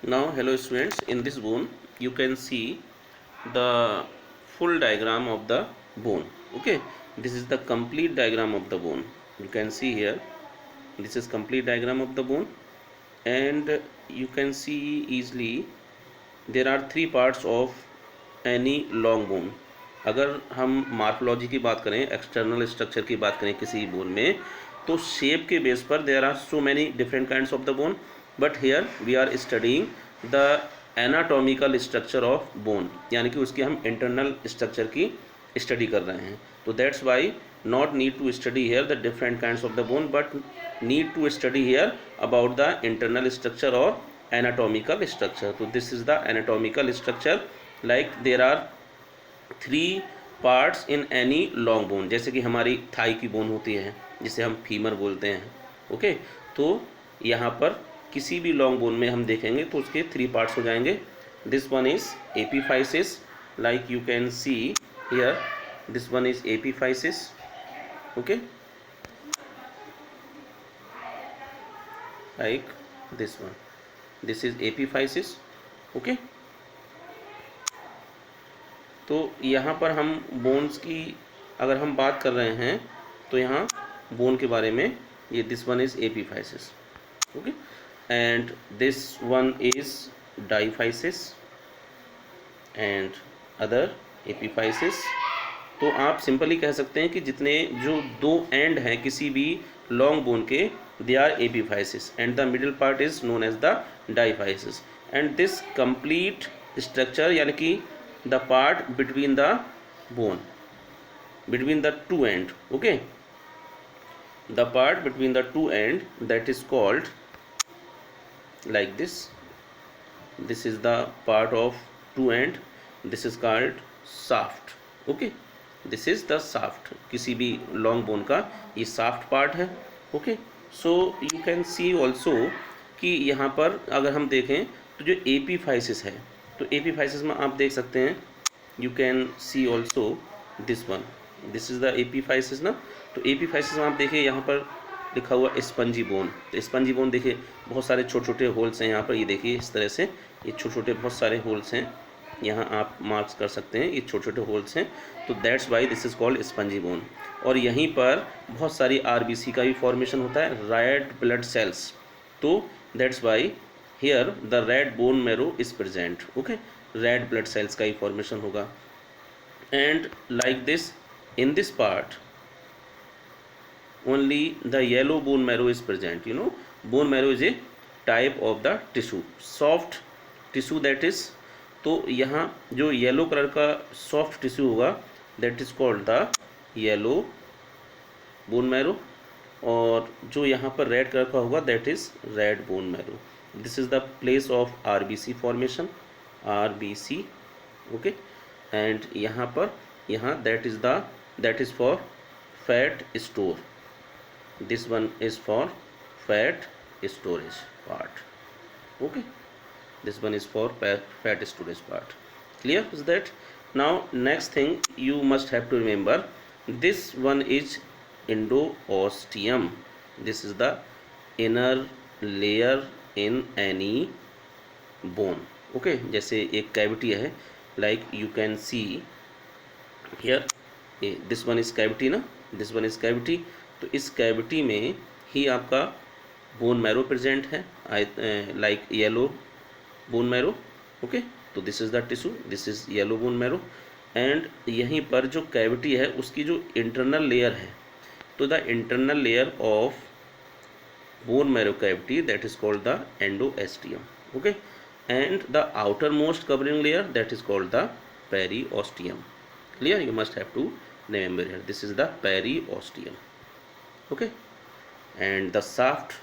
Now, hello students, in this bone you can see the full diagram of the bone. Okay, this is the complete diagram of the bone. You can see here, this is complete diagram of the bone, and you can see easily there are three parts of any long bone. अगर हम morphology की बात करें, external structure की बात करें किसी bone में, तो शेप के बेस पर there are so many different kinds of the bone, but here we are studying the anatomical structure of bone, यानी कि उसकी हम इंटरनल स्ट्रक्चर की स्टडी कर रहे हैं. तो that's why not need to study here the different kinds of the bone, but need to study here about the internal structure or anatomical structure. So this is the anatomical structure. Like there are three parts in any long bone. जैसे कि हमारी Thai की bone होती है जिसे हम femur बोलते हैं. ओके, तो यहाँ पर किसी भी लॉन्ग बोन में हम देखेंगे तो उसके थ्री पार्ट्स हो जाएंगे. This one is epiphysis, like you can see here. This one is epiphysis. Okay, like this one, this is epiphysis. Okay, तो यहाँ पर हम बोन्स की अगर हम बात कर रहे हैं तो यहाँ बोन के बारे में ये this one is epiphysis. Okay, and this one is diaphysis and other epiphysis. तो आप सिंपली कह सकते हैं कि जितने जो दो एंड हैं किसी भी लॉन्ग बोन के, they are epiphysis, and the middle part is known as the diaphysis. And this complete structure, यानी कि the part between the bone, between the two end. Okay, the part between the two end, that is called like this. This is the part of two end. This is called shaft. Okay, this is the soft. किसी भी long bone का ये soft part है. Okay, so you can see also कि यहाँ पर अगर हम देखें तो जो एपीफाइसिस है, तो एपीफाइसिस में आप देख सकते हैं, you can see also this one, this is the epiphysis ना. तो एपीफाइसिस में आप देखिए यहाँ पर लिखा हुआ स्पंजी बोन. तो स्पंजी बोन देखिए बहुत सारे छोटे छोटे होल्स हैं यहाँ पर. ये देखिए इस तरह से ये छोटे छोटे बहुत सारे होल्स हैं, यहाँ आप मार्क्स कर सकते हैं, ये छोटे छोटे होल्स हैं. तो that's why this is called spongy bone. और यहीं पर बहुत सारी आरबीसी का भी फॉर्मेशन होता है, रेड ब्लड सेल्स. तो that's why here the red bone marrow is present. Okay, red blood cells का ही फॉर्मेशन होगा. And like this in this part only the yellow bone marrow is present. You know, bone marrow is a type of the tissue, soft tissue that is. तो यहाँ जो yellow colour का soft tissue होगा, that is called the yellow bone marrow. और जो यहाँ पर red colour का होगा, that is red bone marrow. This is the place of RBC formation, RBC. Okay, and यहाँ पर यहाँ that is for fat store. This one is for fat storage part. Okay, this one is for fat storage part. Clear is that? Now next thing you must have to remember, this one is endosteum. This is the inner layer in any bone. Okay, जैसे एक cavity है, like you can see here, this one is cavity ना, this one is cavity. तो इस cavity में ही आपका bone marrow present है, like yellow bone marrow. Okay, तो this is the tissue, this is yellow bone marrow. And यहीं पर जो कैविटी है उसकी जो इंटरनल लेयर है, तो the internal layer of bone marrow cavity, that is called the endosteum. Okay, and the outer most covering layer, that is called the periosteum. Clear? You must have to remember here, this is the periosteum. Okay, and the shaft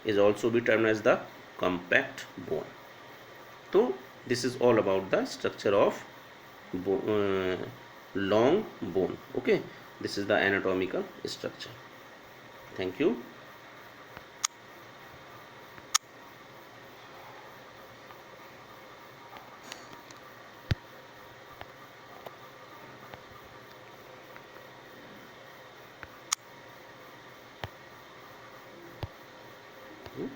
is also be termed as the compact bone. So this is all about the structure of long bone. Okay, this is the anatomical structure. Thank you. Hmm?